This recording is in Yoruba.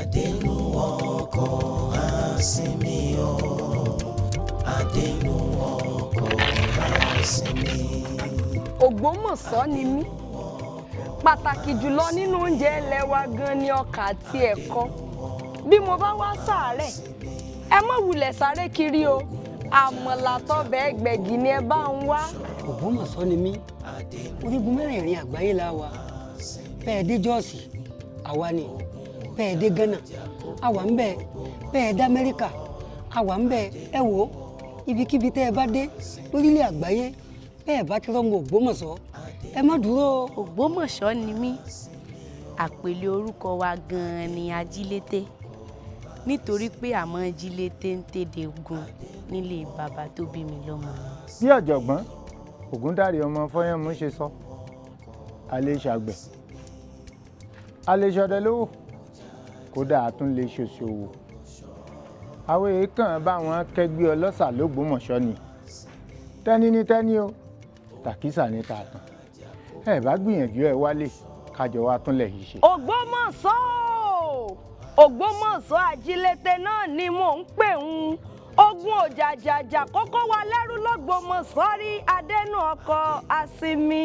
Adénú ọkọ̀ àsìnmi o, Adénú ọkọ̀ àsìnmi. Ògbómọ̀ṣọ́ ni mí. Pàtàkì jùlọ nínú oúnjẹ ilẹ̀ wa gan ni ọkà àti ẹ̀kọ. Bí mo bá wá ṣàárẹ̀, ẹ má wulẹ̀ sáré kiri o. Àmàlà tọbẹ̀ gbẹ̀gì ni ẹ bá ń wá. Ògbómọ̀ṣọ́ ni mí. Orígun mẹ́rẹ̀ẹ̀rin àgbáyé la wà. Bẹ́ẹ̀ dé Jọ́ọ̀sì, àwa ni. Bẹ́ẹ̀ dé Ghana, àwa ń bẹ. Bẹ́ẹ̀ dé Amẹ́ríkà, àwa ń bẹ. Ẹ wò ó, ibikíbi tẹ́ ẹ bá dé lórílẹ̀ àgbáyé, bẹ́ẹ̀ bá ti rọ́mọ Ògbómọ̀ṣọ́, ẹ má dúró. Ògbómọ̀ṣọ́ ni mí. Àpèlé orúkọ wa gan-an ni Ajílété, nítorí pé àmọ́ jílété ń tèdè gun nílé bàbá tó bí mi lọ́mọ. Bí ọ̀jọ̀gbọ́n Ògúndáre ọmọ Fọ́yánmú ṣe sọ, a lè ṣàgbẹ̀, a lè ṣọdẹ lówó, kódà a tún lè ṣòṣòwò. Àwọn èèkàn bá wọn kẹgbẹ́ ọlọ́ṣà l'Ógbómọ̀ṣọ́ ni. Tẹ́ni ní tẹ́ni o, tàkísà ní tààtàn. Ẹ bá gbìyànjú ẹ wálé kájọ wa túnlẹ̀ yìí ṣe. Ògbómọ̀ṣọ́, Ògbómọ̀ṣọ́ Ajílété náà ni mò ń pè ń. Ogun òjàjàjà kókó wa lẹ́rú l'Ógbómọ̀ṣọ́ rí Adénú ọkọ̀ àsìnmi.